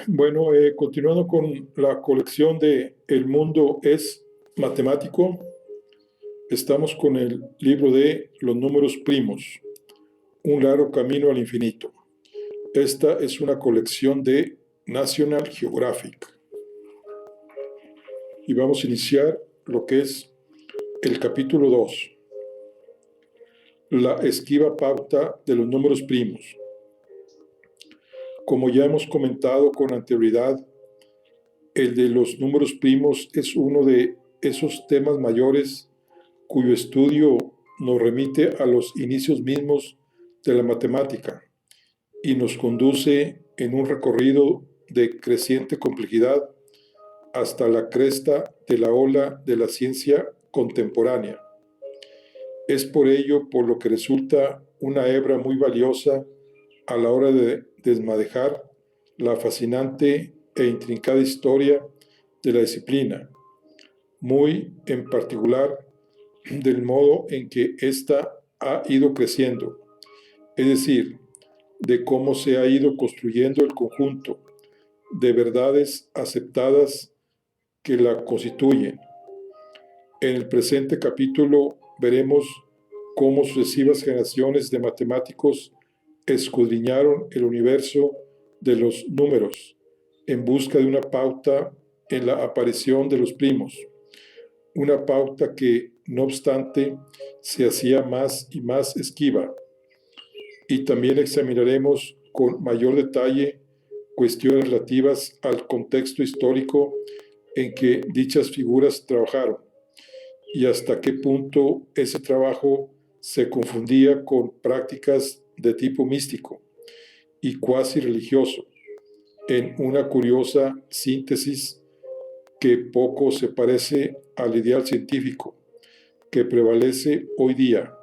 Bueno, continuando con la colección de El mundo es matemático, estamos con el libro de Los números primos, un largo camino al infinito. Esta es una colección de National Geographic. Y vamos a iniciar lo que es el capítulo 2, la esquiva pauta de los números primos. Como ya hemos comentado con anterioridad, el de los números primos es uno de esos temas mayores cuyo estudio nos remite a los inicios mismos de la matemática y nos conduce en un recorrido de creciente complejidad hasta la cresta de la ola de la ciencia contemporánea. Es por ello por lo que resulta una hebra muy valiosa a la hora de desmadejar la fascinante e intrincada historia de la disciplina, muy en particular del modo en que ésta ha ido creciendo, es decir, de cómo se ha ido construyendo el conjunto de verdades aceptadas que la constituyen. En el presente capítulo veremos cómo sucesivas generaciones de matemáticos escudriñaron el universo de los números en busca de una pauta en la aparición de los primos, una pauta que, no obstante, se hacía más y más esquiva. Y también examinaremos con mayor detalle cuestiones relativas al contexto histórico en que dichas figuras trabajaron y hasta qué punto ese trabajo se confundía con prácticas de tipo místico y cuasi religioso, en una curiosa síntesis que poco se parece al ideal científico que prevalece hoy día.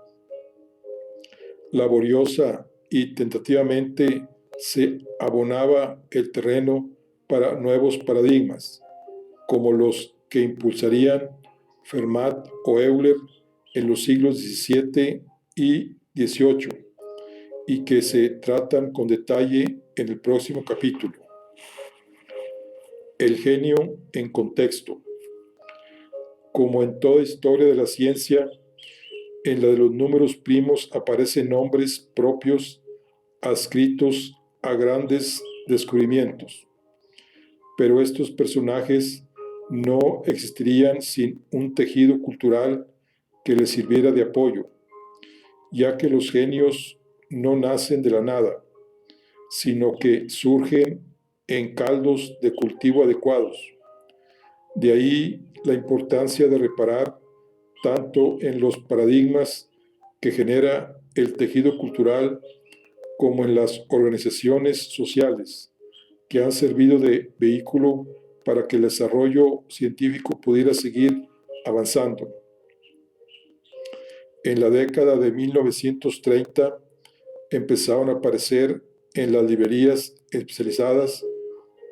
Laboriosa y tentativamente se abonaba el terreno para nuevos paradigmas, como los que impulsarían Fermat o Euler en los siglos XVII y XVIII, y que se tratan con detalle en el próximo capítulo. El genio en contexto. Como en toda historia de la ciencia, en la de los números primos aparecen nombres propios adscritos a grandes descubrimientos. Pero estos personajes no existirían sin un tejido cultural que les sirviera de apoyo, ya que los genios no nacen de la nada, sino que surgen en caldos de cultivo adecuados. De ahí la importancia de reparar tanto en los paradigmas que genera el tejido cultural como en las organizaciones sociales que han servido de vehículo para que el desarrollo científico pudiera seguir avanzando. En la década de 1930 empezaron a aparecer en las librerías especializadas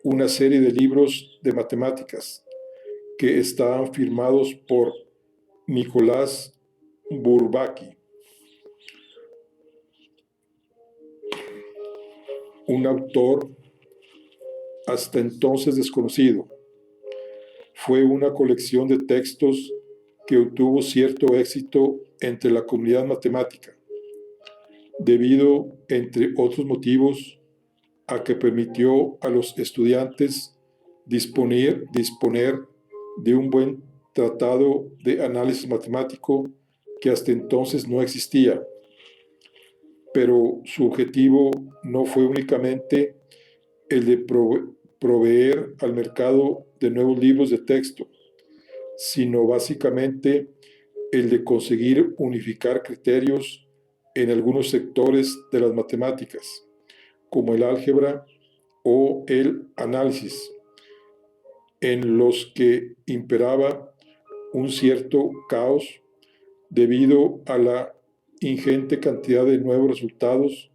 una serie de libros de matemáticas que estaban firmados por Nicolás Bourbaki, un autor hasta entonces desconocido. Fue una colección de textos que obtuvo cierto éxito entre la comunidad matemática, debido, entre otros motivos, a que permitió a los estudiantes disponer de un buen tratado de análisis matemático que hasta entonces no existía. Pero su objetivo no fue únicamente el de proveer al mercado de nuevos libros de texto, sino básicamente el de conseguir unificar criterios en algunos sectores de las matemáticas, como el álgebra o el análisis, en los que imperaba un cierto caos debido a la ingente cantidad de nuevos resultados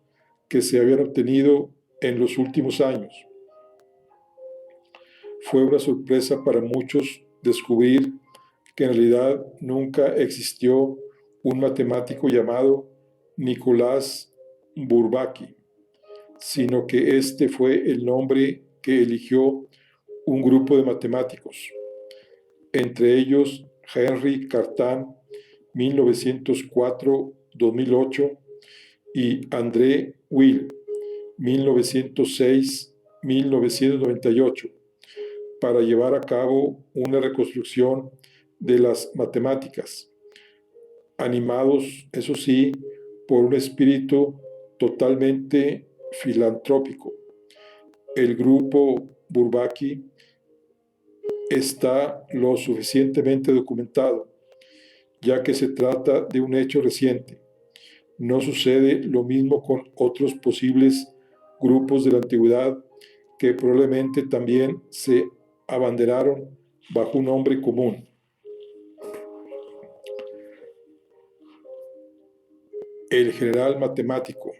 que se habían obtenido en los últimos años. Fue una sorpresa para muchos descubrir que en realidad nunca existió un matemático llamado Nicolás Bourbaki, sino que este fue el nombre que eligió un grupo de matemáticos, entre ellos Henri Cartan, 1904-2008, y André Weil, 1906-1998, para llevar a cabo una reconstrucción de las matemáticas, animados, eso sí, por un espíritu totalmente filantrópico. El grupo Bourbaki está lo suficientemente documentado, ya que se trata de un hecho reciente. No sucede lo mismo con otros posibles grupos de la antigüedad que probablemente también se abanderaron bajo un nombre común. El general matemático,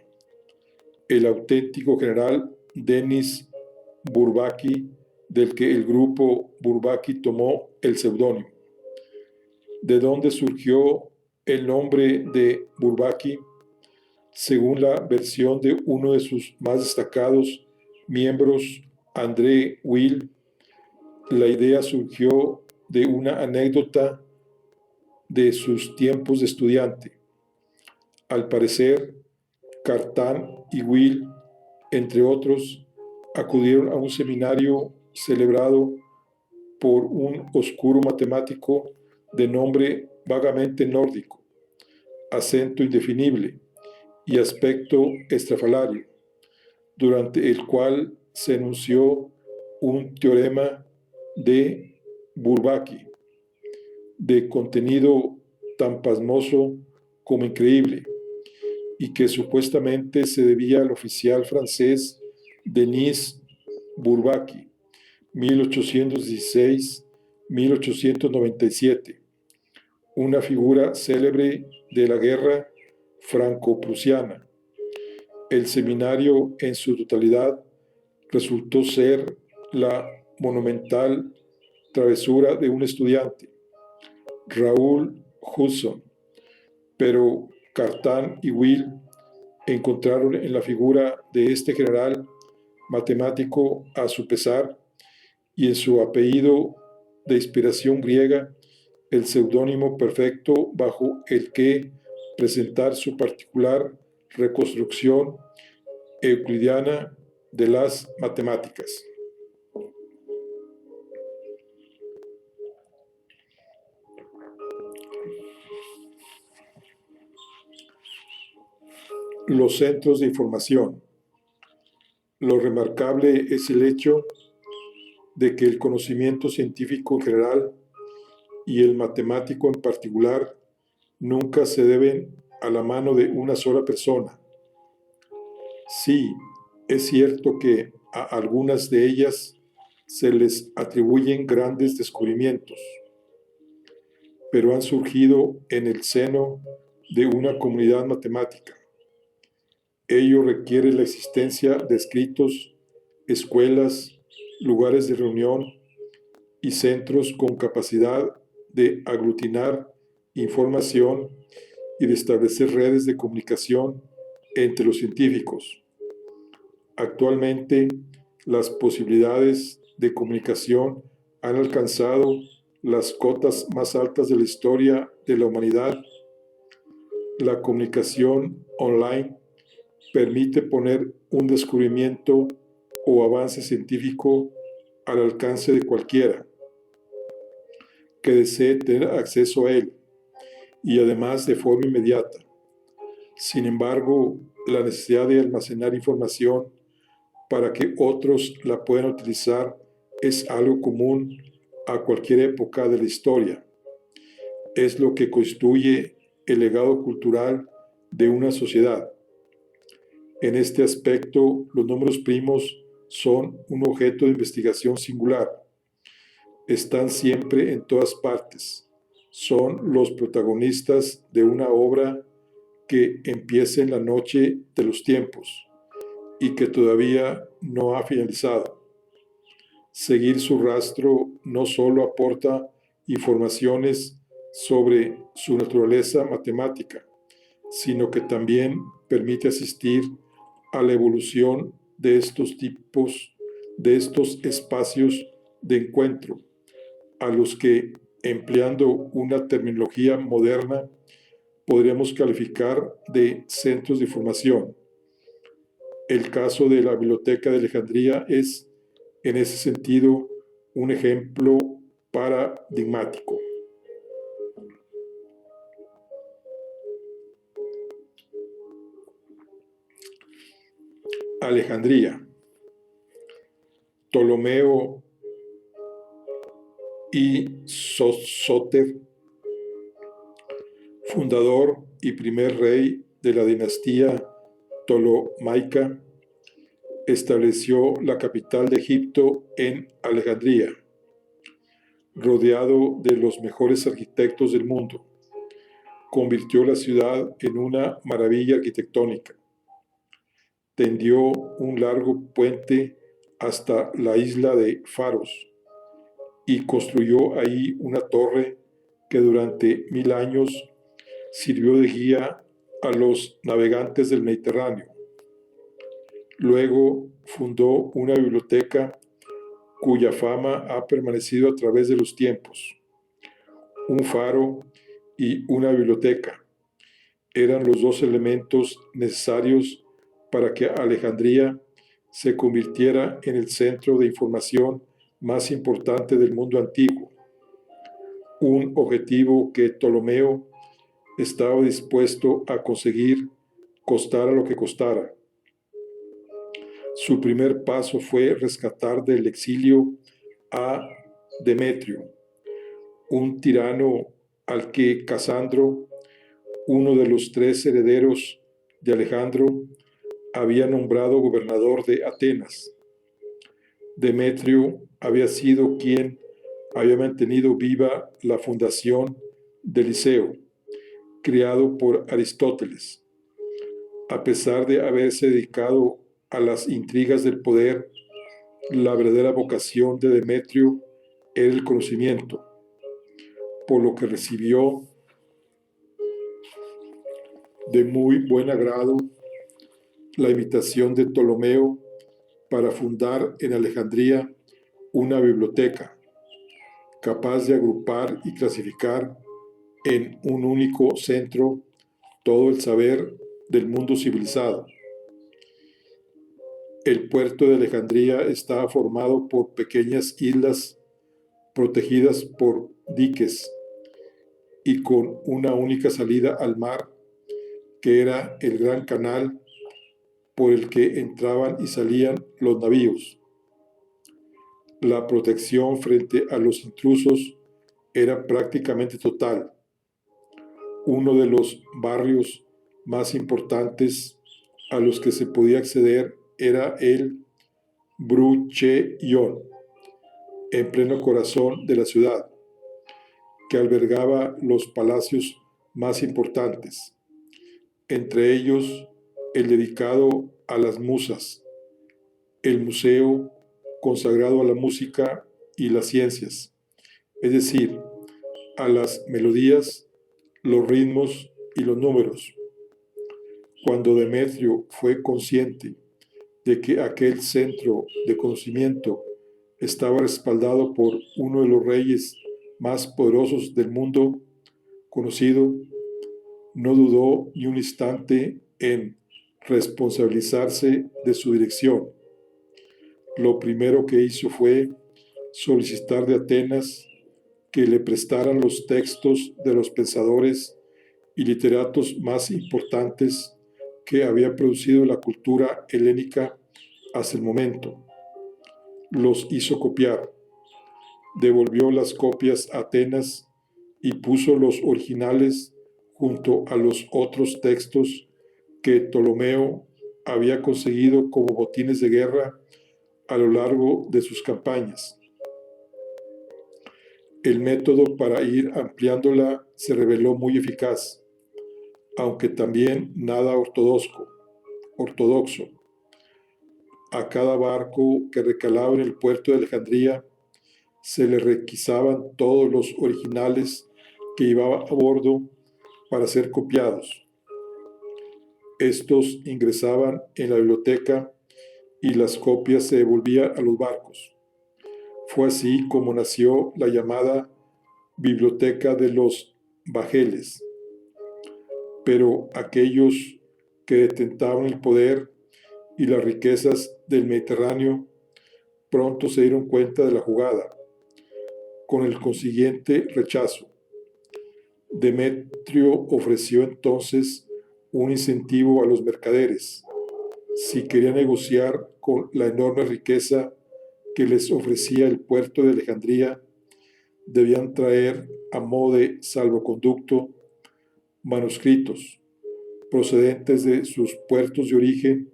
el auténtico general Denis Bourbaki, del que el grupo Bourbaki tomó el seudónimo. ¿De dónde surgió el nombre de Bourbaki? Según la versión de uno de sus más destacados miembros, André Weil, la idea surgió de una anécdota de sus tiempos de estudiante. Al parecer, Cartan y Will, entre otros, acudieron a un seminario celebrado por un oscuro matemático de nombre vagamente nórdico, acento indefinible y aspecto estrafalario, durante el cual se enunció un teorema de Bourbaki, de contenido tan pasmoso como increíble, y que supuestamente se debía al oficial francés Denis Bourbaki, 1816-1897, una figura célebre de la guerra franco-prusiana. El seminario en su totalidad resultó ser la monumental travesura de un estudiante, Raúl Hudson, pero Cartan y Will encontraron en la figura de este general matemático a su pesar y en su apellido de inspiración griega el seudónimo perfecto bajo el que presentar su particular reconstrucción euclidiana de las matemáticas. Los centros de información. Lo remarcable es el hecho de que el conocimiento científico en general y el matemático en particular nunca se deben a la mano de una sola persona. Sí, es cierto que a algunas de ellas se les atribuyen grandes descubrimientos, pero han surgido en el seno de una comunidad matemática. Ello requiere la existencia de escritos, escuelas, lugares de reunión y centros con capacidad de aglutinar información y de establecer redes de comunicación entre los científicos. Actualmente, las posibilidades de comunicación han alcanzado las cotas más altas de la historia de la humanidad. La comunicación online permite poner un descubrimiento o avance científico al alcance de cualquiera que desee tener acceso a él, y además de forma inmediata. Sin embargo, la necesidad de almacenar información para que otros la puedan utilizar es algo común a cualquier época de la historia. Es lo que constituye el legado cultural de una sociedad. En este aspecto, los números primos son un objeto de investigación singular. Están siempre en todas partes. Son los protagonistas de una obra que empieza en la noche de los tiempos y que todavía no ha finalizado. Seguir su rastro no solo aporta informaciones sobre su naturaleza matemática, sino que también permite asistir a la evolución de estos tipos, de estos espacios de encuentro, a los que, empleando una terminología moderna, podríamos calificar de centros de información. El caso de la Biblioteca de Alejandría es, en ese sentido, un ejemplo paradigmático. Alejandría. Ptolomeo y Sóter, fundador y primer rey de la dinastía ptolomaica, estableció la capital de Egipto en Alejandría, rodeado de los mejores arquitectos del mundo. Convirtió la ciudad en una maravilla arquitectónica. Tendió un largo puente hasta la isla de Faros y construyó ahí una torre que durante 1000 años sirvió de guía a los navegantes del Mediterráneo. Luego fundó una biblioteca cuya fama ha permanecido a través de los tiempos. Un faro y una biblioteca eran los dos elementos necesarios para que Alejandría se convirtiera en el centro de información más importante del mundo antiguo, un objetivo que Ptolomeo estaba dispuesto a conseguir, costara lo que costara. Su primer paso fue rescatar del exilio a Demetrio, un tirano al que Casandro, uno de los 3 herederos de Alejandro, había nombrado gobernador de Atenas. Demetrio había sido quien había mantenido viva la fundación del Liceo, creado por Aristóteles. A pesar de haberse dedicado a las intrigas del poder, la verdadera vocación de Demetrio era el conocimiento, por lo que recibió de muy buen agrado la invitación de Ptolomeo para fundar en Alejandría una biblioteca capaz de agrupar y clasificar en un único centro todo el saber del mundo civilizado. El puerto de Alejandría estaba formado por pequeñas islas protegidas por diques y con una única salida al mar, que era el gran canal por el que entraban y salían los navíos. La protección frente a los intrusos era prácticamente total. Uno de los barrios más importantes a los que se podía acceder era el Bruchellón, en pleno corazón de la ciudad, que albergaba los palacios más importantes, entre ellos el dedicado a las musas, el museo consagrado a la música y las ciencias, es decir, a las melodías, los ritmos y los números. Cuando Demetrio fue consciente de que aquel centro de conocimiento estaba respaldado por uno de los reyes más poderosos del mundo conocido, no dudó ni un instante en responsabilizarse de su dirección. Lo primero que hizo fue solicitar de Atenas que le prestaran los textos de los pensadores y literatos más importantes que había producido la cultura helénica hasta el momento. Los hizo copiar, devolvió las copias a Atenas y puso los originales junto a los otros textos que Ptolomeo había conseguido como botines de guerra a lo largo de sus campañas. El método para ir ampliándola se reveló muy eficaz, aunque también nada ortodoxo. A cada barco que recalaba en el puerto de Alejandría se le requisaban todos los originales que llevaba a bordo para ser copiados. Estos ingresaban en la biblioteca y las copias se devolvían a los barcos. Fue así como nació la llamada Biblioteca de los Bajeles. Pero aquellos que detentaban el poder y las riquezas del Mediterráneo pronto se dieron cuenta de la jugada, con el consiguiente rechazo. Demetrio ofreció entonces un incentivo a los mercaderes. Si querían negociar con la enorme riqueza que les ofrecía el puerto de Alejandría, debían traer a modo de salvoconducto manuscritos procedentes de sus puertos de origen,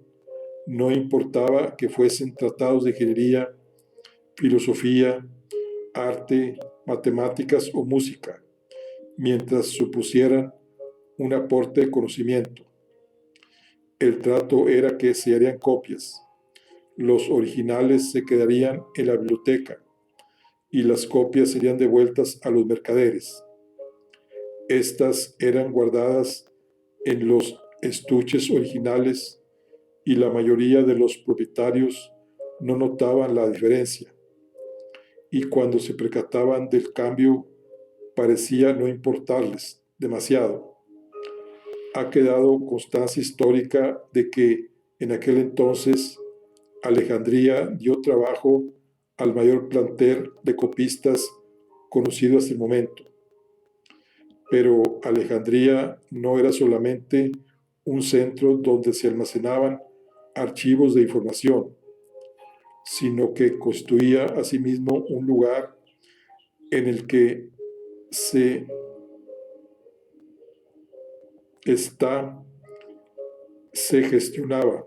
no importaba que fuesen tratados de ingeniería, filosofía, arte, matemáticas o música, mientras supusieran un aporte de conocimiento. El trato era que se harían copias. Los originales se quedarían en la biblioteca y las copias serían devueltas a los mercaderes. Estas eran guardadas en los estuches originales y la mayoría de los propietarios no notaban la diferencia, y cuando se percataban del cambio parecía no importarles demasiado. Ha quedado constancia histórica de que en aquel entonces Alejandría dio trabajo al mayor plantel de copistas conocido hasta el momento. Pero Alejandría no era solamente un centro donde se almacenaban archivos de información, sino que constituía asimismo un lugar en el que se gestionaba.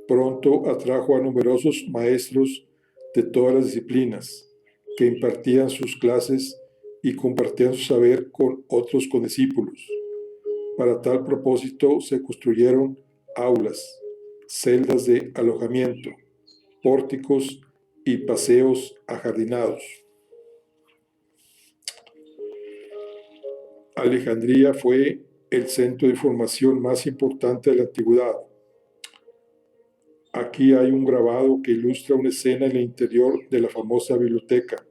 Pronto atrajo a numerosos maestros de todas las disciplinas que impartían sus clases y compartían su saber con otros condiscípulos. Para tal propósito se construyeron aulas, celdas de alojamiento, pórticos y paseos ajardinados. Alejandría fue el centro de formación más importante de la antigüedad. Aquí hay un grabado que ilustra una escena en el interior de la famosa biblioteca.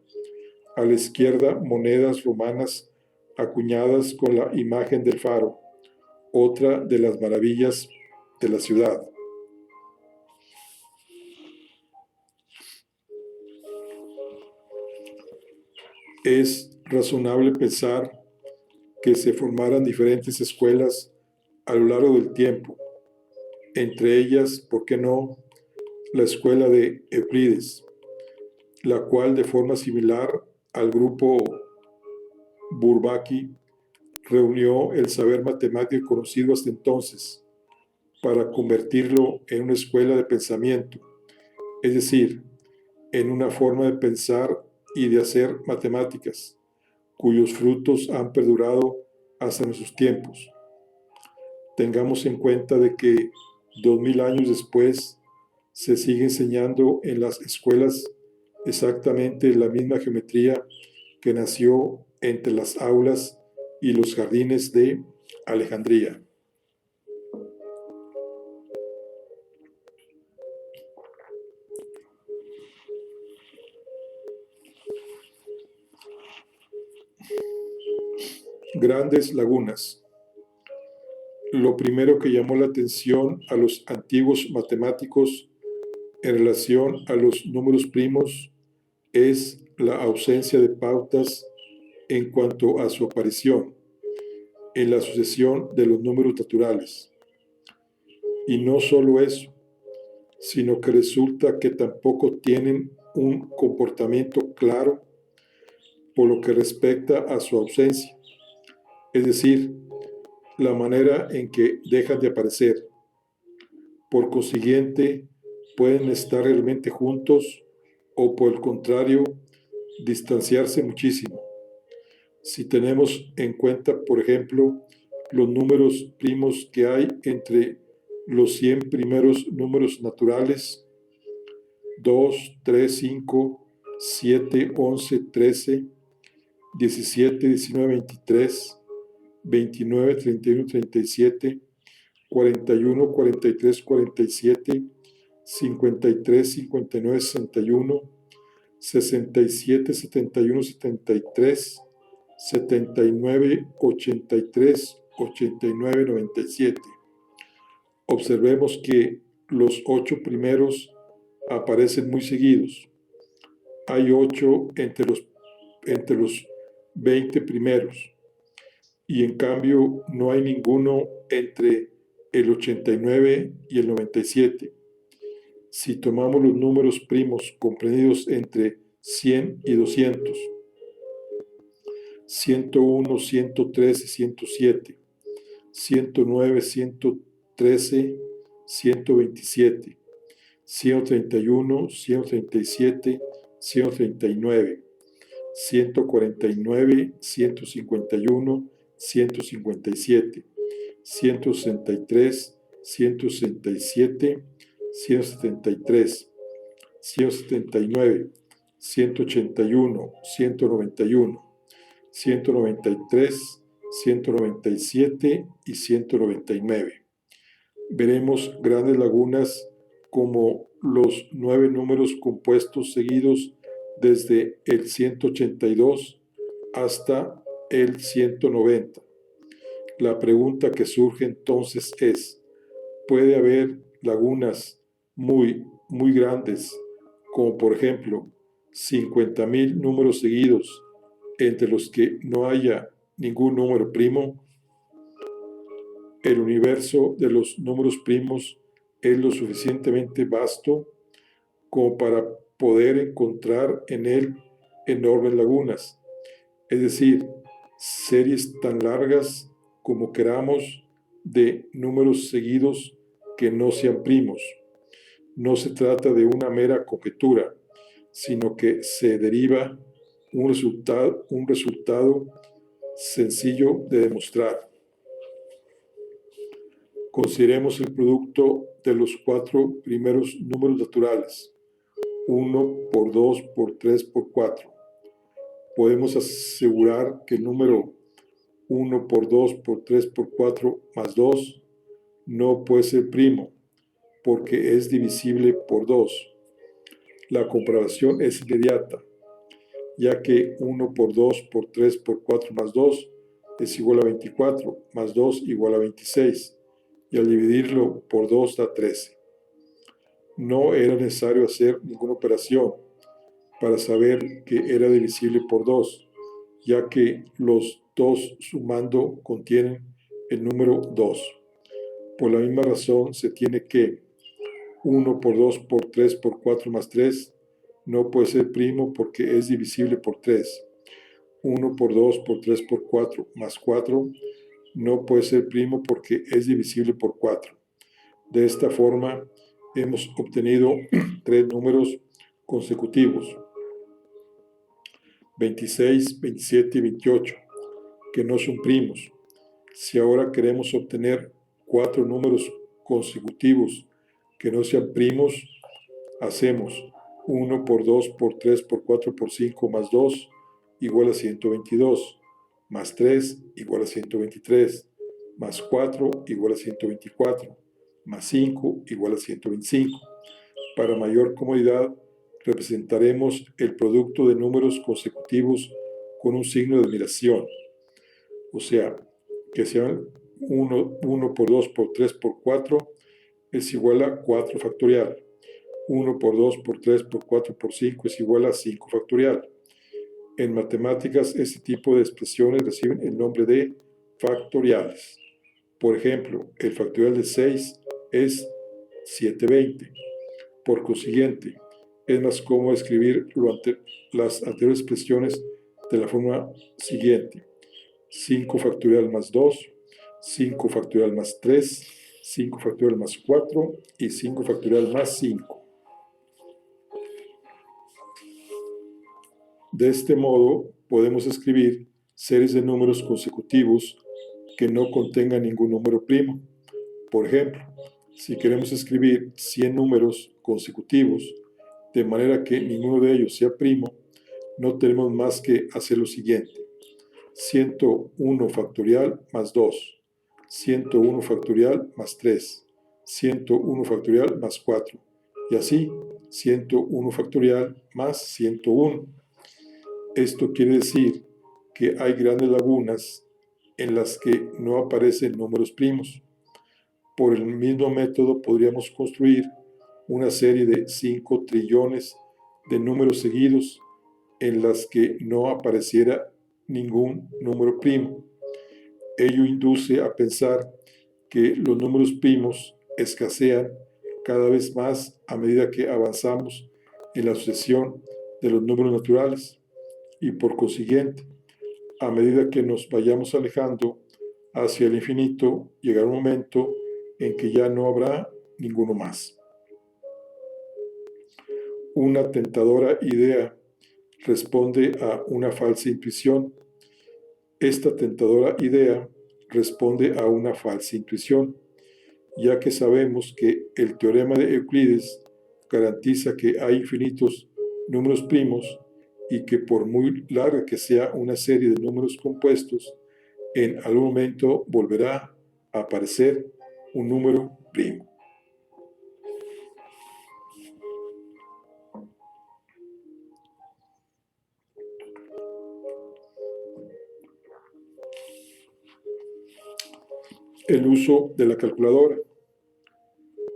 A la izquierda, monedas romanas acuñadas con la imagen del faro, otra de las maravillas de la ciudad. Es razonable pensar que se formaran diferentes escuelas a lo largo del tiempo, entre ellas, ¿por qué no?, la escuela de Euclides, la cual de forma similar al grupo Bourbaki reunió el saber matemático conocido hasta entonces para convertirlo en una escuela de pensamiento, es decir, en una forma de pensar y de hacer matemáticas, cuyos frutos han perdurado hasta nuestros tiempos. Tengamos en cuenta de que 2000 años después se sigue enseñando en las escuelas exactamente la misma geometría que nació entre las aulas y los jardines de Alejandría. Grandes lagunas. Lo primero que llamó la atención a los antiguos matemáticos en relación a los números primos es la ausencia de pautas en cuanto a su aparición en la sucesión de los números naturales. Y no solo eso, sino que resulta que tampoco tienen un comportamiento claro por lo que respecta a su ausencia, es decir, la manera en que dejan de aparecer. Por consiguiente, pueden estar realmente juntos o por el contrario, distanciarse muchísimo. Si tenemos en cuenta, por ejemplo, los números primos que hay entre los 100 primeros números naturales, 2, 3, 5 7, 11, 13, 17, 19, 23, 29, 31, 37, 41, 43, 47, 53, 59, 61, 67, 71, 73, 79, 83, 89, 97. Observemos que los 8 primeros aparecen muy seguidos. Hay 8 entre los 20 primeros y en cambio no hay ninguno entre el 89 y el 97. Si tomamos los números primos comprendidos entre 100 y 200, 101, 113, 107, 109, 113, 127, 131, 137, 139, 149, 151, 157, 163, 167, 173, 179, 181, 191, 193, 197 y 199. Veremos grandes lagunas como los 9 números compuestos seguidos desde el 182 hasta el 190. La pregunta que surge entonces es, ¿puede haber lagunas muy grandes, como por ejemplo 50,000 números seguidos entre los que no haya ningún número primo? El universo de los números primos es lo suficientemente vasto como para poder encontrar en él enormes lagunas, es decir, series tan largas como queramos de números seguidos que no sean primos. No se trata de una mera conjetura, sino que se deriva un resultado sencillo de demostrar. Consideremos el producto de los 4 primeros números naturales, 1 por 2 por 3 por 4. Podemos asegurar que el número 1 por 2 por 3 por 4 más 2 no puede ser primo, porque es divisible por 2. La comprobación es inmediata, ya que 1 por 2 por 3 por 4 más 2 es igual a 24, más 2 igual a 26, y al dividirlo por 2 da 13. No era necesario hacer ninguna operación para saber que era divisible por 2, ya que los 2 sumando contienen el número 2. Por la misma razón se tiene que 1 por 2 por 3 por 4 más 3 no puede ser primo porque es divisible por 3. 1 por 2 por 3 por 4 más 4 no puede ser primo porque es divisible por 4. De esta forma, hemos obtenido 3 números consecutivos, 26, 27 y 28, que no son primos. Si ahora queremos obtener 4 números consecutivos que no sean primos, hacemos 1 por 2 por 3 por 4 por 5 más 2 igual a 122, más 3 igual a 123, más 4 igual a 124, más 5 igual a 125. Para mayor comodidad, representaremos el producto de números consecutivos con un signo de admiración, o sea, que sean 1 por 2 por 3 por 4 es igual a 4 factorial. 1 por 2 por 3 por 4 por 5 es igual a 5 factorial. En matemáticas, este tipo de expresiones reciben el nombre de factoriales. Por ejemplo, el factorial de 6 es 720. Por consiguiente, es más cómodo escribir las anteriores expresiones de la forma siguiente: 5 factorial más 2, 5 factorial más 3, 5 factorial más 4 y 5 factorial más 5. De este modo, podemos escribir series de números consecutivos que no contengan ningún número primo. Por ejemplo, si queremos escribir 100 números consecutivos, de manera que ninguno de ellos sea primo, no tenemos más que hacer lo siguiente. 101 factorial más 2, 101 factorial más 3, 101 factorial más 4, y así 101 factorial más 101. Esto quiere decir que hay grandes lagunas en las que no aparecen números primos. Por el mismo método podríamos construir una serie de 5 trillones de números seguidos en las que no apareciera ningún número primo. Ello induce a pensar que los números primos escasean cada vez más a medida que avanzamos en la sucesión de los números naturales y por consiguiente, a medida que nos vayamos alejando hacia el infinito, llegará un momento en que ya no habrá ninguno más. Una tentadora idea responde a una falsa intuición. Esta tentadora idea responde a una falsa intuición, ya que sabemos que el teorema de Euclides garantiza que hay infinitos números primos y que por muy larga que sea una serie de números compuestos, en algún momento volverá a aparecer un número primo. El uso de la calculadora.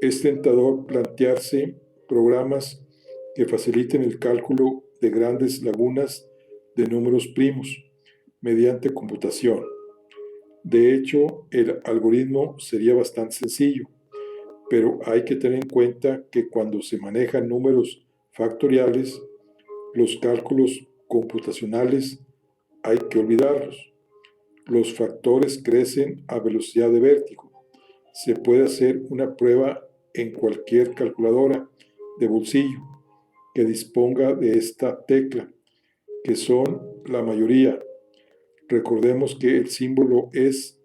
Es tentador plantearse programas que faciliten el cálculo de grandes lagunas de números primos mediante computación. De hecho, el algoritmo sería bastante sencillo, pero hay que tener en cuenta que cuando se manejan números factoriales, los cálculos computacionales hay que olvidarlos. Los factores crecen a velocidad de vértigo. Se puede hacer una prueba en cualquier calculadora de bolsillo que disponga de esta tecla, que son la mayoría. Recordemos que el símbolo es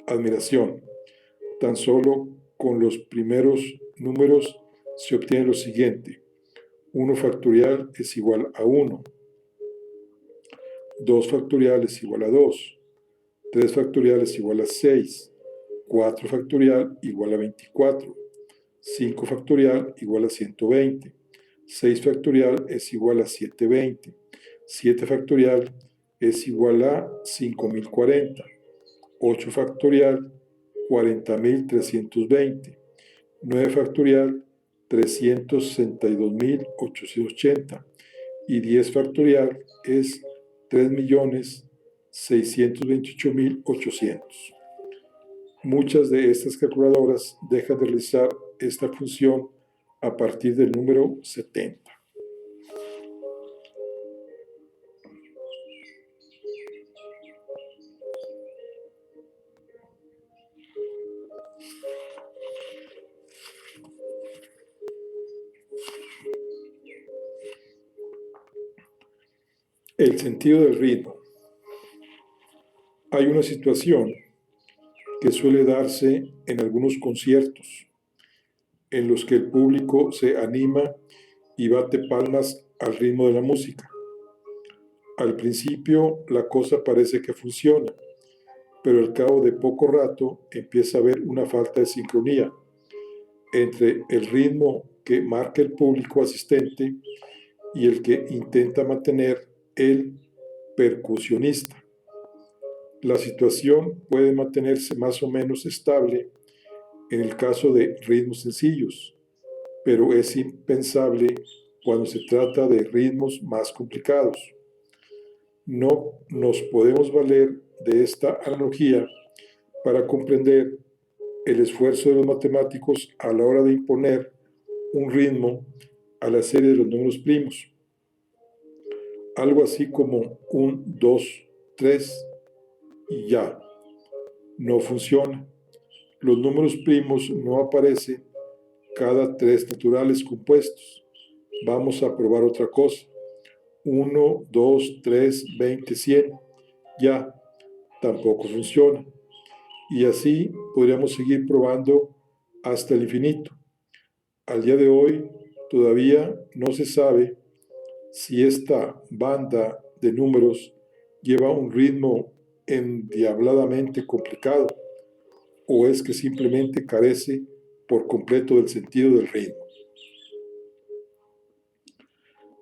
admiración. Tan solo con los primeros números se obtiene lo siguiente. 1 factorial es igual a 1. 2 factorial es igual a 2. 3 factorial es igual a 6. 4 factorial igual a 24. 5 factorial igual a 120. 6 factorial es igual a 720. 7 factorial es igual a 5040. 8 factorial 40.320. 9 factorial 362.880. Y 10 factorial es 3.628.800. Muchas de estas calculadoras dejan de realizar esta función a partir del número 70. El sentido del ritmo. Hay una situación que suele darse en algunos conciertos en los que el público se anima y bate palmas al ritmo de la música. Al principio la cosa parece que funciona, pero al cabo de poco rato empieza a haber una falta de sincronía entre el ritmo que marca el público asistente y el que intenta mantener el percusionista. La situación puede mantenerse más o menos estable en el caso de ritmos sencillos, pero es impensable cuando se trata de ritmos más complicados. No nos podemos valer de esta analogía para comprender el esfuerzo de los matemáticos a la hora de imponer un ritmo a la serie de los números primos. Algo así como 1, 2, 3 y ya. No funciona. Los números primos no aparecen cada 3 naturales compuestos. Vamos a probar otra cosa. 1, 2, 3, 20, 100. Ya, tampoco funciona. Y así podríamos seguir probando hasta el infinito. Al día de hoy Todavía no se sabe si esta banda de números lleva un ritmo endiabladamente complicado o es que simplemente carece por completo del sentido del ritmo.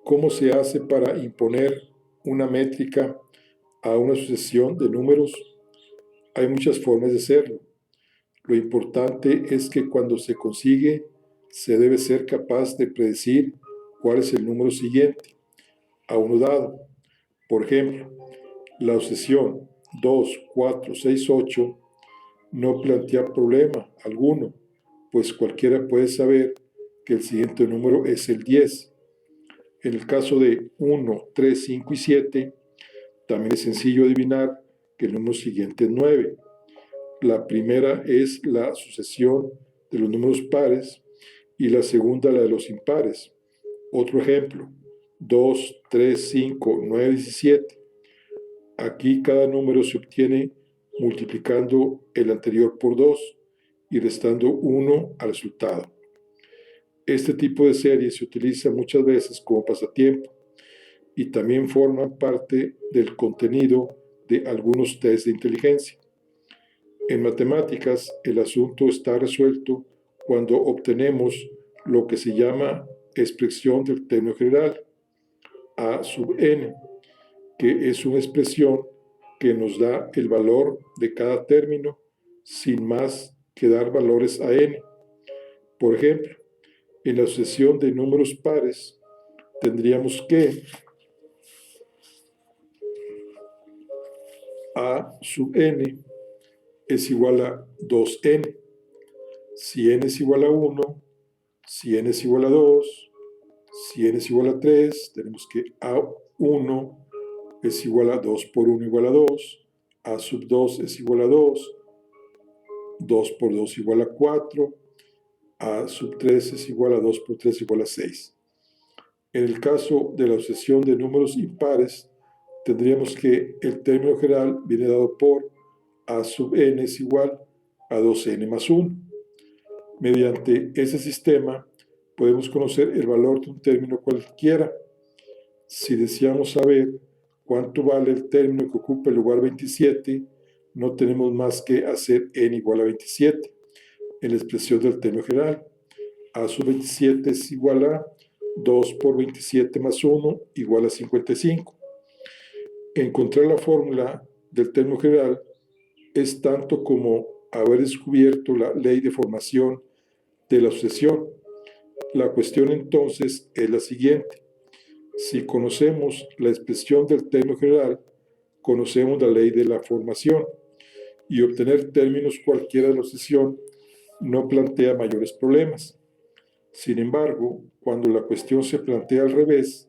¿Cómo se hace para imponer una métrica a una sucesión de números? Hay muchas formas de hacerlo. Lo importante es que cuando se consigue, se debe ser capaz de predecir cuál es el número siguiente a uno dado. Por ejemplo, la sucesión 2, 4, 6, 8 no plantea problema alguno, pues cualquiera puede saber que el siguiente número es el 10. En el caso de 1, 3, 5 y 7, también es sencillo adivinar que el número siguiente es 9. La primera es la sucesión de los números pares y la segunda la de los impares. Otro ejemplo, 2, 3, 5, 9, 17. Aquí cada número se obtiene multiplicando el anterior por 2 y restando 1 al resultado. Este tipo de serie se utiliza muchas veces como pasatiempo y también forma parte del contenido de algunos test de inteligencia. En matemáticas, el asunto está resuelto cuando obtenemos lo que se llama expresión del término general, A sub n, que es una expresión que nos da el valor de cada término sin más que dar valores a n. Por ejemplo, en la sucesión de números pares tendríamos que A sub n es igual a 2n. Si n es igual a 1, si n es igual a 2, si n es igual a 3, tenemos que A1 es igual a 2 por 1 igual a 2, A sub 2 es igual a 2, 2 por 2 igual a 4, A sub 3 es igual a 2 por 3 igual a 6. En el caso de la sucesión de números impares, tendríamos que el término general viene dado por A sub n es igual a 2n más 1. Mediante ese sistema podemos conocer el valor de un término cualquiera. Si deseamos saber cuánto vale el término que ocupa el lugar 27, no tenemos más que hacer n igual a 27 en la expresión del término general. A sub 27 es igual a 2 por 27 más 1 igual a 55. Encontrar la fórmula del término general es tanto como haber descubierto la ley de formación de la sucesión. La cuestión entonces es la siguiente. Si conocemos la expresión del término general, conocemos la ley de la formación y obtener términos cualquiera de la sucesión no plantea mayores problemas. Sin embargo, cuando la cuestión se plantea al revés,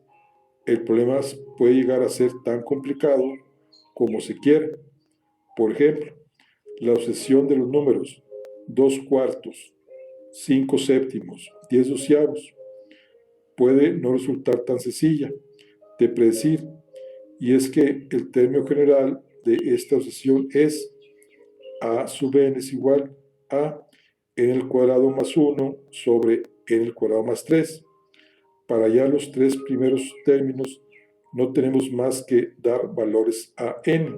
el problema puede llegar a ser tan complicado como se quiera. Por ejemplo, la sucesión de los números 2 cuartos, 5 séptimos, 10 doceavos puede no resultar tan sencilla de predecir, y es que el término general de esta sucesión es A sub n es igual a n al cuadrado más 1 sobre n al cuadrado más 3. Para ya los tres primeros términos no tenemos más que dar valores a n.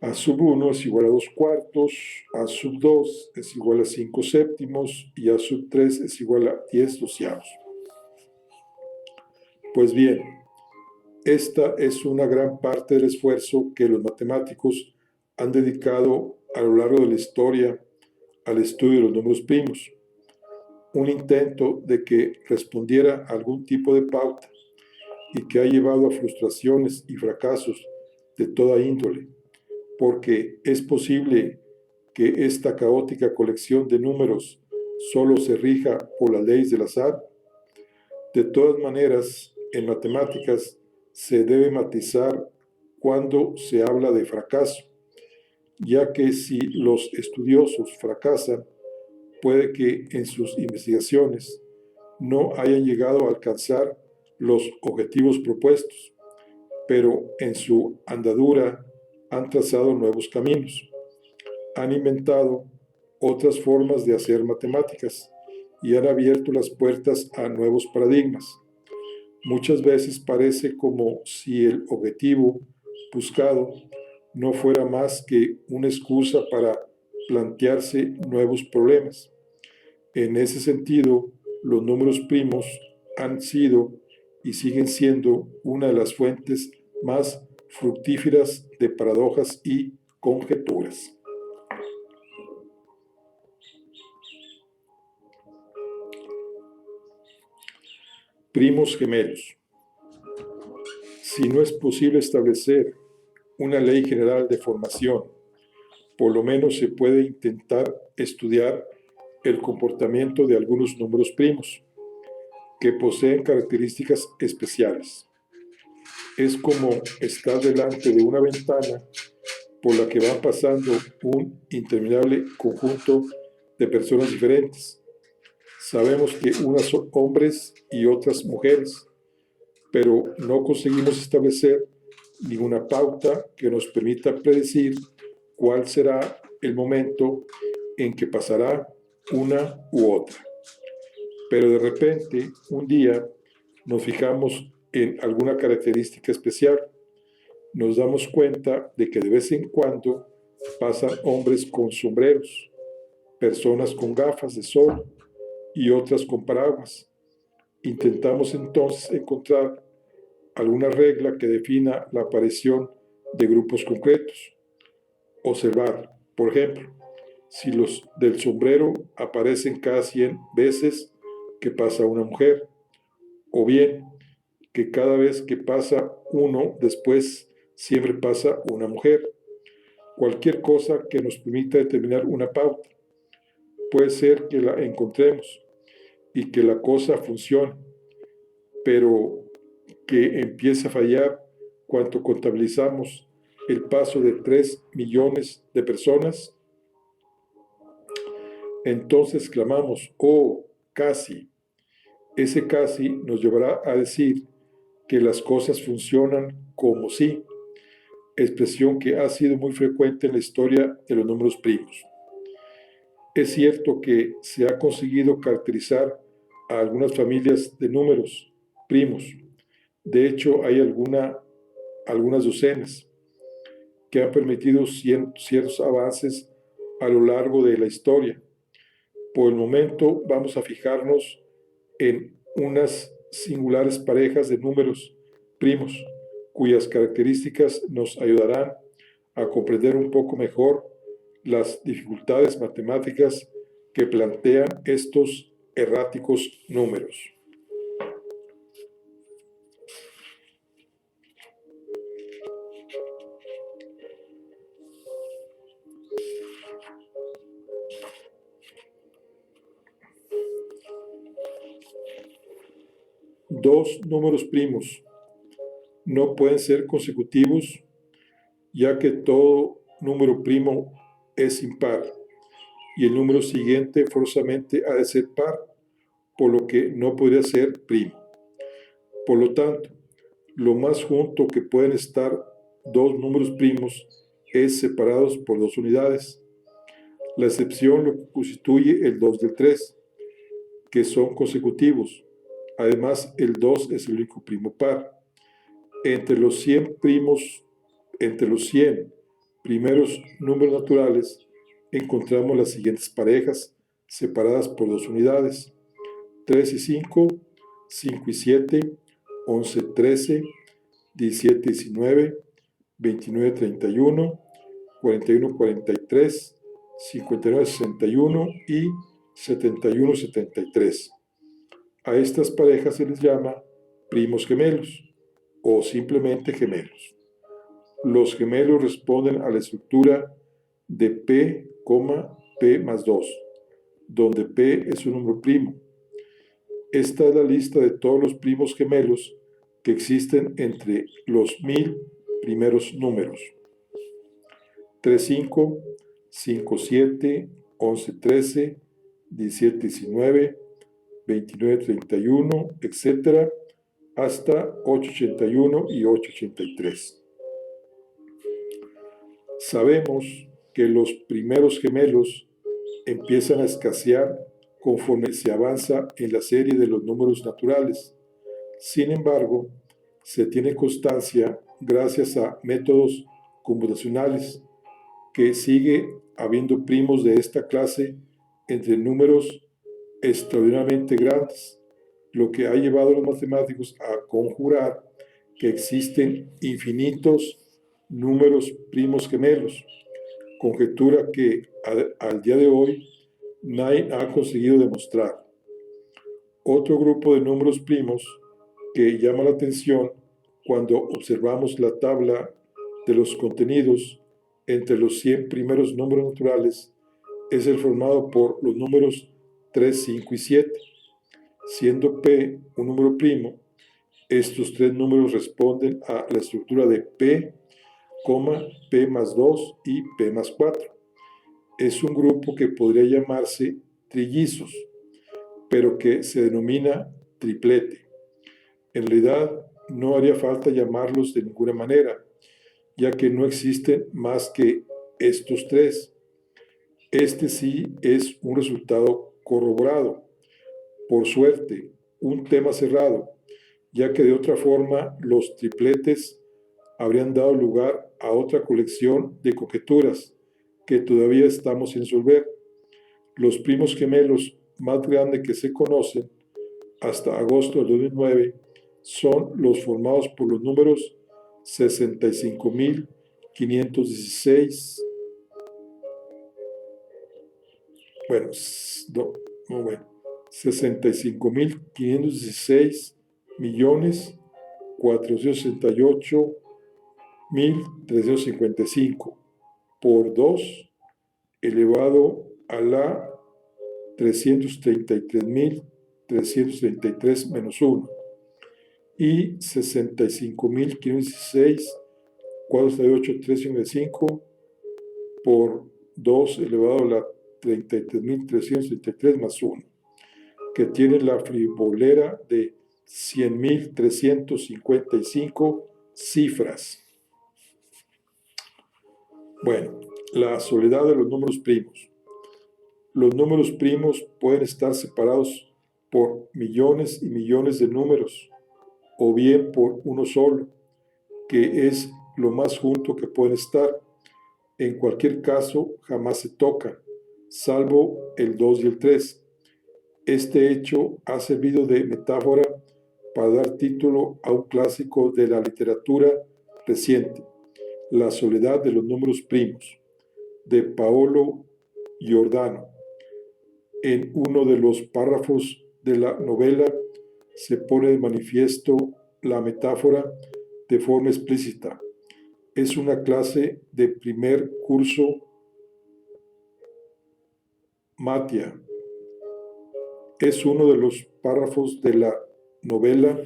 A sub 1 es igual a 2 cuartos, A sub 2 es igual a 5 séptimos y A sub 3 es igual a 10 doceavos. Pues bien, esta es una gran parte del esfuerzo que los matemáticos han dedicado a lo largo de la historia al estudio de los números primos. Un intento de que respondiera a algún tipo de pauta y que ha llevado a frustraciones y fracasos de toda índole, porque es posible que esta caótica colección de números solo se rija por las leyes del azar. De todas maneras, en matemáticas se debe matizar cuando se habla de fracaso, ya que si los estudiosos fracasan, puede que en sus investigaciones no hayan llegado a alcanzar los objetivos propuestos, pero en su andadura han trazado nuevos caminos, han inventado otras formas de hacer matemáticas y han abierto las puertas a nuevos paradigmas. Muchas veces parece como si el objetivo buscado no fuera más que una excusa para plantearse nuevos problemas. En ese sentido, los números primos han sido y siguen siendo una de las fuentes más fructíferas de paradojas y conjeturas. Primos gemelos. Si no es posible establecer una ley general de formación, por lo menos se puede intentar estudiar el comportamiento de algunos números primos que poseen características especiales. Es como estar delante de una ventana por la que va pasando un interminable conjunto de personas diferentes. Sabemos que unas son hombres y otras mujeres, pero no conseguimos establecer ninguna pauta que nos permita predecir cuál será el momento en que pasará una u otra. Pero de repente, un día, nos fijamos en alguna característica especial. Nos damos cuenta de que de vez en cuando pasan hombres con sombreros, personas con gafas de sol y otras con paraguas. Intentamos entonces encontrar alguna regla que defina la aparición de grupos concretos. Observar, por ejemplo, si los del sombrero aparecen cada 100 veces que pasa una mujer, o bien que cada vez que pasa uno, después siempre pasa una mujer. Cualquier cosa que nos permita determinar una pauta. Puede ser que la encontremos y que la cosa funcione, pero que empiece a fallar cuando contabilizamos el paso de 3 millones de personas. Entonces clamamos, oh, casi. Ese casi nos llevará a decir que las cosas funcionan como si, expresión que ha sido muy frecuente en la historia de los números primos. Es cierto que se ha conseguido caracterizar a algunas familias de números primos. De hecho, hay algunas docenas que han permitido ciertos avances a lo largo de la historia. Por el momento vamos a fijarnos en unas singulares parejas de números primos, cuyas características nos ayudarán a comprender un poco mejor las dificultades matemáticas que plantean estos erráticos números. Dos números primos no pueden ser consecutivos, ya que todo número primo es impar y el número siguiente forzosamente ha de ser par, por lo que no podría ser primo. Por lo tanto, lo más junto que pueden estar dos números primos es separados por dos unidades. La excepción lo constituye el 2 del 3, que son consecutivos. Además, el 2 es el único primo par. Entre los 100 primeros números naturales, encontramos las siguientes parejas separadas por dos unidades: 3 y 5, 5 y 7, 11, 13, 17, 19, 29, 31, 41, 43, 59, 61 y 71, 73. A estas parejas se les llama primos gemelos o simplemente gemelos. Los gemelos responden a la estructura de P, P más 2, donde P es un número primo. Esta es la lista de todos los primos gemelos que existen entre los 1000 primeros números: 3, 5, 5, 7, 11, 13, 17, 19, 29, 31, etc., hasta 881 y 883. Sabemos que los primeros gemelos empiezan a escasear conforme se avanza en la serie de los números naturales. Sin embargo, se tiene constancia, gracias a métodos computacionales, que sigue habiendo primos de esta clase entre números extraordinariamente grandes, lo que ha llevado a los matemáticos a conjurar que existen infinitos números primos gemelos, conjetura que al día de hoy nadie ha conseguido demostrar. Otro grupo de números primos que llama la atención cuando observamos la tabla de los contenidos entre los 100 primeros números naturales es el formado por los números 3, 5 y 7. Siendo P un número primo, estos tres números responden a la estructura de P, P más 2 y P más 4. Es un grupo que podría llamarse trillizos, pero que se denomina triplete. En realidad, no haría falta llamarlos de ninguna manera, ya que no existen más que estos tres. Este sí es un resultado corroborado, por suerte, un tema cerrado, ya que de otra forma los tripletes habrían dado lugar a otra colección de conjeturas que todavía estamos sin resolver. Los primos gemelos más grandes que se conocen hasta agosto del 2009 son los formados por los números 65.516, bueno, 65.516 millones 468.355 por 2 elevado a la 333.333 menos 1 y 65.516 468.355 por 2 elevado a la 33.333 más 1, que tiene la frivolera de 100.355 cifras. Bueno, la soledad de los números primos. Los números primos pueden estar separados por millones y millones de números, o bien por uno solo, que es lo más junto que pueden estar. En cualquier caso, jamás se tocan, salvo el 2 y el 3. Este hecho ha servido de metáfora para dar título a un clásico de la literatura reciente, La soledad de los números primos, de Paolo Giordano. En uno de los párrafos de la novela se pone de manifiesto la metáfora de forma explícita. Es una clase de primer curso Matia. Es uno de los párrafos de la novela.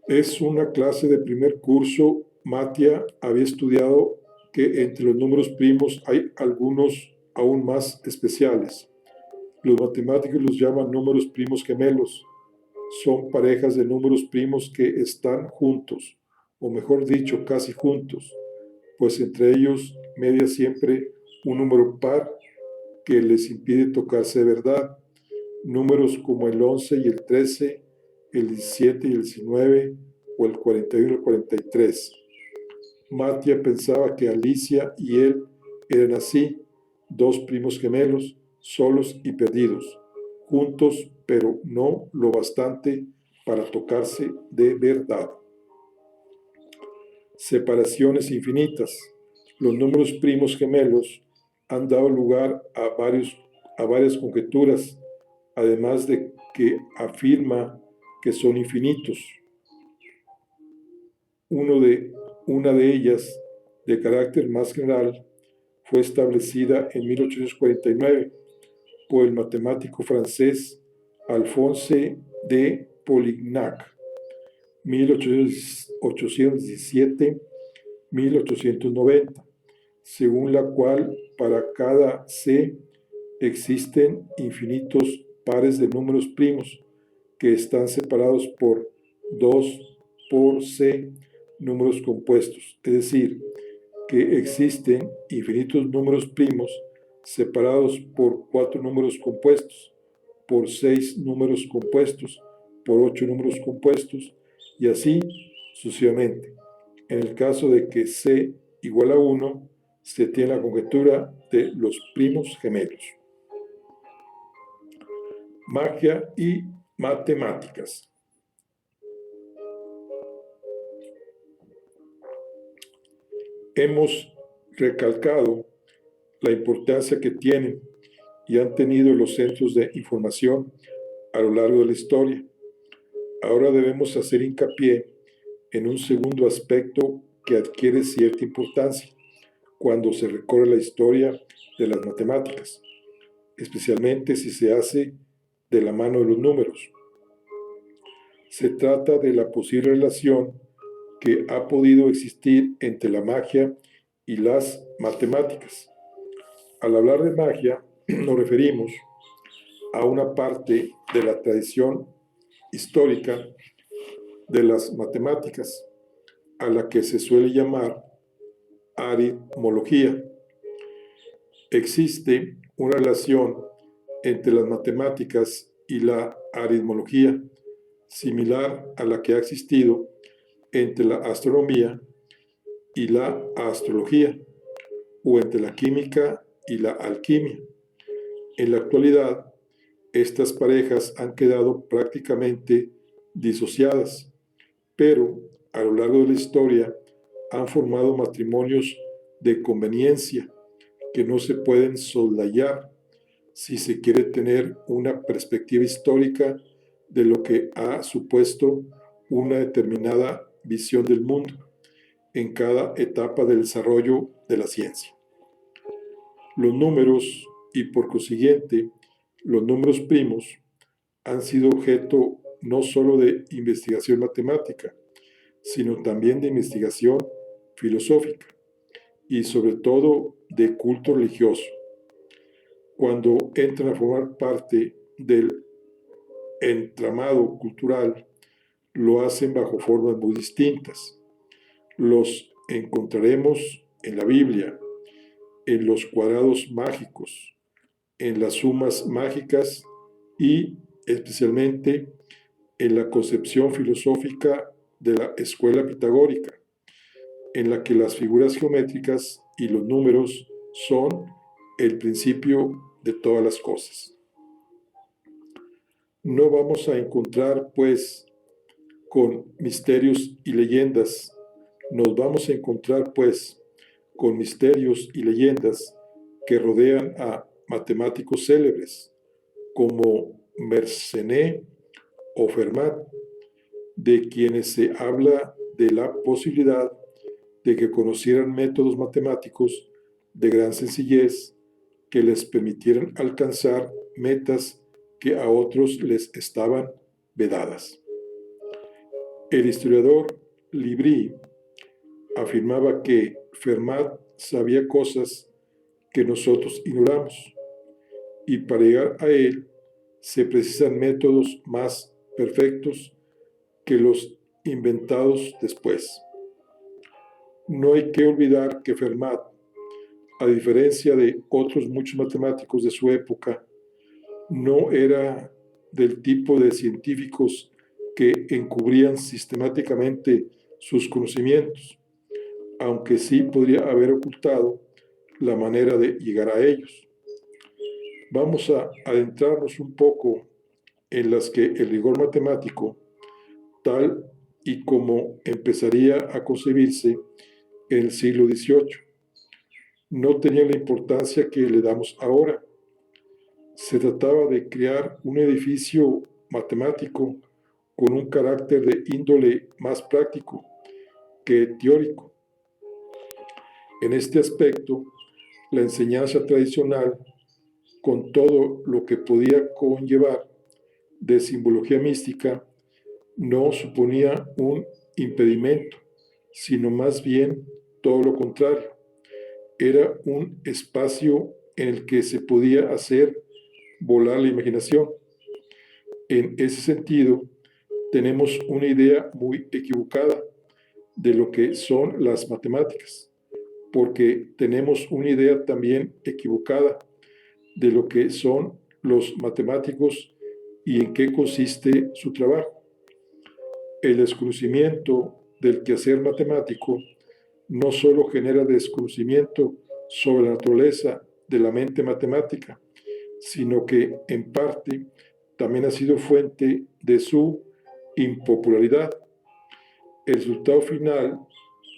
Es una clase de primer curso. Matia había estudiado que entre los números primos hay algunos aún más especiales. Los matemáticos los llaman números primos gemelos. Son parejas de números primos que están juntos, o mejor dicho, casi juntos, pues entre ellos media siempre un número par que les impide tocarse de verdad. Números como el 11 y el 13, el 17 y el 19, o el 41 y el 43. Matia pensaba que Alicia y él eran así, dos primos gemelos, solos y perdidos, juntos, pero no lo bastante para tocarse de verdad. Separaciones infinitas. Los números primos gemelos han dado lugar a varias conjeturas, además de que afirma que son infinitos. Una de ellas, de carácter más general, fue establecida en 1849 por el matemático francés Alphonse de Polignac, 1817-1890, según la cual para cada C existen infinitos pares de números primos que están separados por 2 por C números compuestos, es decir, que existen infinitos números primos separados por 4 números compuestos, por 6 números compuestos, por 8 números compuestos, y así sucesivamente. En el caso de que C igual a 1, se tiene la conjetura de los primos gemelos. Magia y matemáticas. Hemos recalcado la importancia que tienen y han tenido los centros de información a lo largo de la historia. Ahora debemos hacer hincapié en un segundo aspecto que adquiere cierta importancia cuando se recorre la historia de las matemáticas, especialmente si se hace de la mano de los números. Se trata de la posible relación que ha podido existir entre la magia y las matemáticas. Al hablar de magia, nos referimos a una parte de la tradición histórica de las matemáticas, a la que se suele llamar aritmología. Existe una relación entre las matemáticas y la aritmología, similar a la que ha existido entre la astronomía y la astrología, o entre la química y la alquimia. En la actualidad, estas parejas han quedado prácticamente disociadas, pero a lo largo de la historia han formado matrimonios de conveniencia que no se pueden soslayar si se quiere tener una perspectiva histórica de lo que ha supuesto una determinada visión del mundo en cada etapa del desarrollo de la ciencia. Los números y por consiguiente los números primos han sido objeto no solo de investigación matemática, sino también de investigación filosófica y sobre todo de culto religioso. Cuando entran a formar parte del entramado cultural, lo hacen bajo formas muy distintas. Los encontraremos en la Biblia, en los cuadrados mágicos, en las sumas mágicas y especialmente en la concepción filosófica de la escuela pitagórica, en la que las figuras geométricas y los números son el principio de todas las cosas. No vamos a encontrar, pues, con misterios y leyendas, nos vamos a encontrar, pues, con misterios y leyendas que rodean a matemáticos célebres como Mersenne o Fermat, de quienes se habla de la posibilidad de que conocieran métodos matemáticos de gran sencillez que les permitieran alcanzar metas que a otros les estaban vedadas. El historiador Libri afirmaba que Fermat sabía cosas que nosotros ignoramos, y para llegar a él se precisan métodos más perfectos que los inventados después. No hay que olvidar que Fermat, a diferencia de otros muchos matemáticos de su época, no era del tipo de científicos que encubrían sistemáticamente sus conocimientos, aunque sí podría haber ocultado la manera de llegar a ellos. Vamos a adentrarnos un poco en las que el rigor matemático, tal y como empezaría a concebirse en el siglo XVIII, no tenía la importancia que le damos ahora. Se trataba de crear un edificio matemático con un carácter de índole más práctico que teórico. En este aspecto, la enseñanza tradicional, con todo lo que podía conllevar de simbología mística, no suponía un impedimento, sino más bien todo lo contrario. Era un espacio en el que se podía hacer volar la imaginación. En ese sentido, tenemos una idea muy equivocada de lo que son las matemáticas, porque tenemos una idea también equivocada de lo que son los matemáticos y en qué consiste su trabajo. El desconocimiento del quehacer matemático no solo genera desconocimiento sobre la naturaleza de la mente matemática, sino que en parte también ha sido fuente de su impopularidad. El resultado final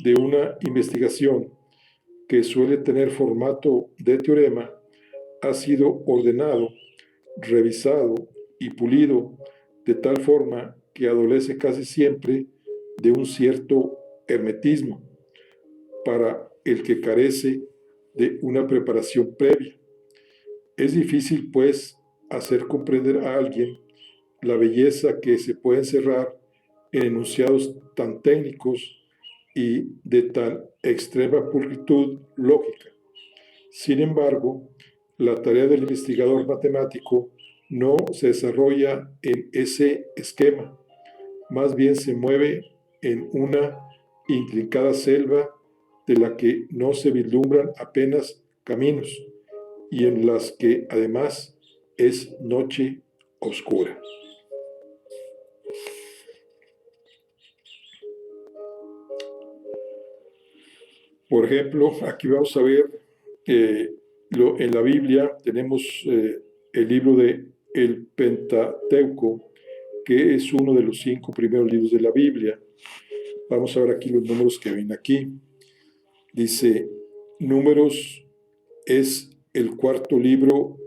de una investigación que suele tener formato de teorema ha sido ordenado, revisado y pulido de tal forma que adolece casi siempre de un cierto hermetismo para el que carece de una preparación previa. Es difícil, pues, hacer comprender a alguien la belleza que se puede encerrar en enunciados tan técnicos y de tan extrema pulcritud lógica. Sin embargo, la tarea del investigador matemático no se desarrolla en ese esquema, más bien se mueve en una intrincada selva de la que no se vislumbran apenas caminos y en las que además es noche oscura. Por ejemplo, aquí vamos a ver en la Biblia tenemos el libro de el Pentateuco, que es uno de los 5 primeros libros de la Biblia. Vamos a ver aquí los números que ven aquí. Dice, Números es el 4.º libro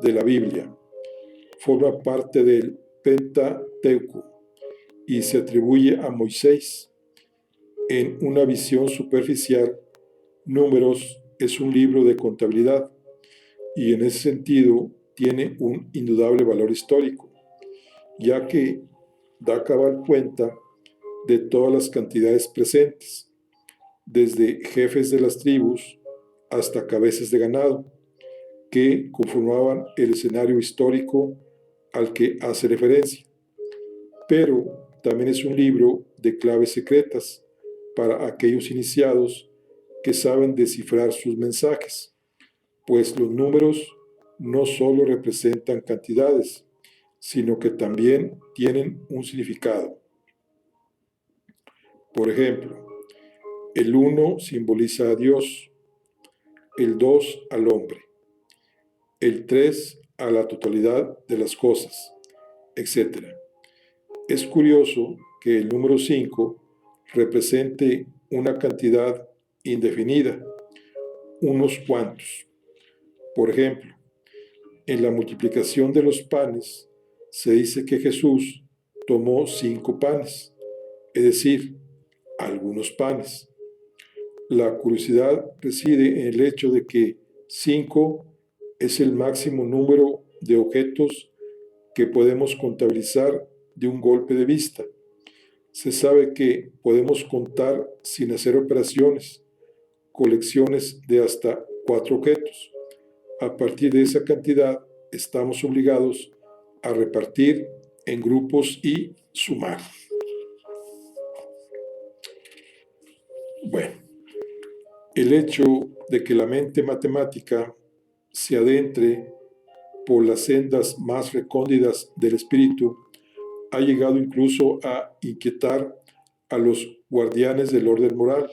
de la Biblia. Forma parte del Pentateuco y se atribuye a Moisés. En una visión superficial, Números es un libro de contabilidad y en ese sentido tiene un indudable valor histórico, ya que da cabal cuenta de todas las cantidades presentes, desde jefes de las tribus hasta cabezas de ganado, que conformaban el escenario histórico al que hace referencia. Pero también es un libro de claves secretas para aquellos iniciados que saben descifrar sus mensajes, pues los números no solo representan cantidades, sino que también tienen un significado. Por ejemplo, el 1 simboliza a Dios, el 2 al hombre, el 3 a la totalidad de las cosas, etc. Es curioso que el número 5 represente una cantidad indefinida, unos cuantos. Por ejemplo, en la multiplicación de los panes se dice que Jesús tomó 5 panes, es decir, algunos panes. La curiosidad reside en el hecho de que 5 es el máximo número de objetos que podemos contabilizar de un golpe de vista. Se sabe que podemos contar sin hacer operaciones, colecciones de hasta 4 objetos. A partir de esa cantidad, estamos obligados a repartir en grupos y sumar. Bueno, el hecho de que la mente matemática se adentre por las sendas más recónditas del espíritu ha llegado incluso a inquietar a los guardianes del orden moral.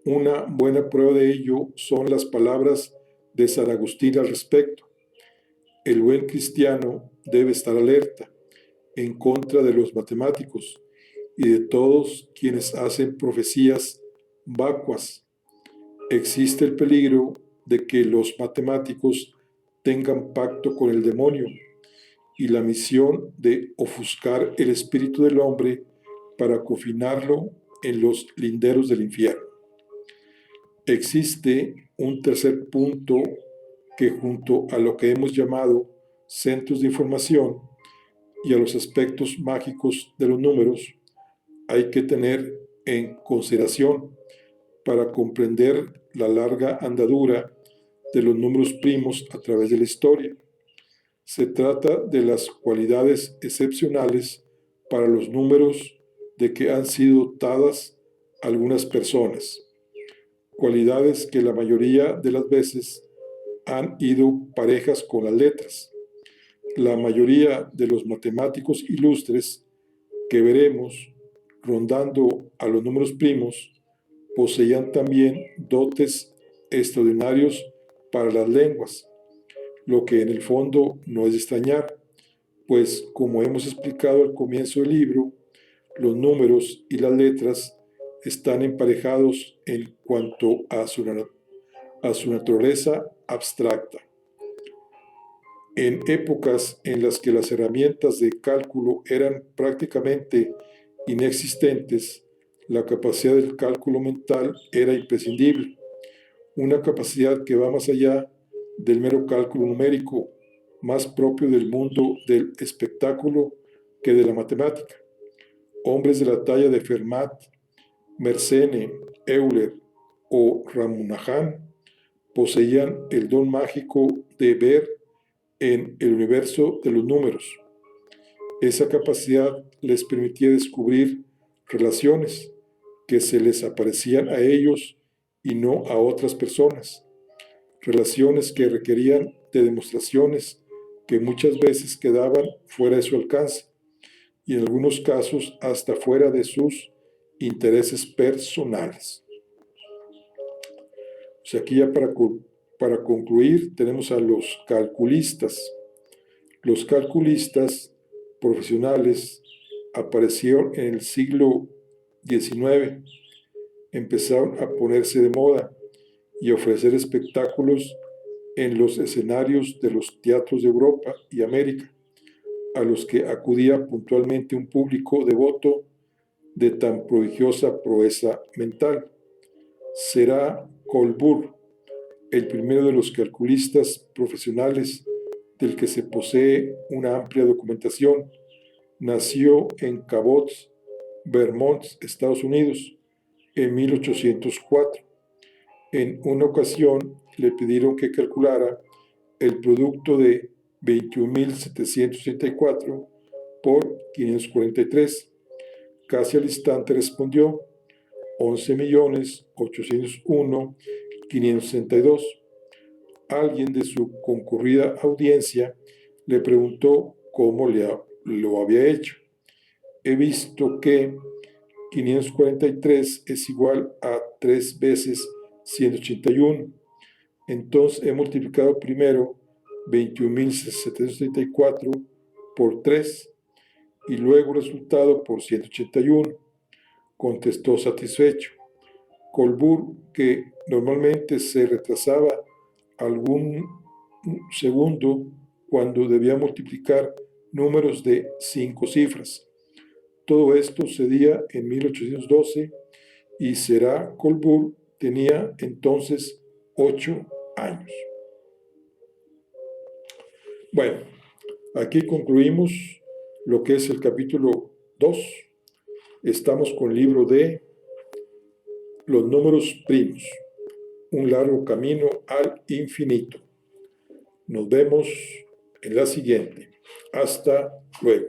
Una buena prueba de ello son las palabras de San Agustín al respecto. El buen cristiano debe estar alerta en contra de los matemáticos y de todos quienes hacen profecías vacuas. Existe el peligro de que los matemáticos tengan pacto con el demonio y la misión de ofuscar el espíritu del hombre para confinarlo en los linderos del infierno. Existe un tercer punto que, junto a lo que hemos llamado centros de información y a los aspectos mágicos de los números, hay que tener en consideración para comprender la larga andadura de los números primos a través de la historia. Se trata de las cualidades excepcionales para los números de que han sido dotadas algunas personas, cualidades que la mayoría de las veces han ido parejas con las letras. La mayoría de los matemáticos ilustres que veremos rondando a los números primos poseían también dotes extraordinarios para las lenguas, lo que en el fondo no es de extrañar, pues como hemos explicado al comienzo del libro, los números y las letras están emparejados en cuanto a su naturaleza abstracta. En épocas en las que las herramientas de cálculo eran prácticamente inexistentes, la capacidad del cálculo mental era imprescindible, una capacidad que va más allá del mero cálculo numérico, más propio del mundo del espectáculo que de la matemática. Hombres de la talla de Fermat, Mersenne, Euler o Ramanujan poseían el don mágico de ver en el universo de los números. Esa capacidad les permitía descubrir relaciones que se les aparecían a ellos y no a otras personas, relaciones que requerían de demostraciones que muchas veces quedaban fuera de su alcance y en algunos casos hasta fuera de sus intereses personales. O sea, aquí ya para concluir tenemos a los calculistas. Los calculistas profesionales aparecieron en el siglo XIX, empezaron a ponerse de moda y a ofrecer espectáculos en los escenarios de los teatros de Europa y América, a los que acudía puntualmente un público devoto de tan prodigiosa proeza mental. Será Colbur, el primero de los calculistas profesionales del que se posee una amplia documentación. Nació en Cabot, Vermont, Estados Unidos, en 1804. En una ocasión le pidieron que calculara el producto de 21.764 por 543. Casi al instante respondió 11.801.562. Alguien de su concurrida audiencia le preguntó cómo lo había hecho. He visto que 543 es igual a 3 veces 181. Entonces he multiplicado primero 21.734 por 3 y luego el resultado por 181, contestó satisfecho. Colbur, que normalmente se retrasaba algún segundo cuando debía multiplicar números de 5 cifras. Todo esto sucedía en 1812 y Será Colbur tenía entonces 8 años. Bueno, aquí concluimos lo que es el capítulo 2. Estamos con el libro de los números primos, un largo camino al infinito. Nos vemos en la siguiente. Hasta luego.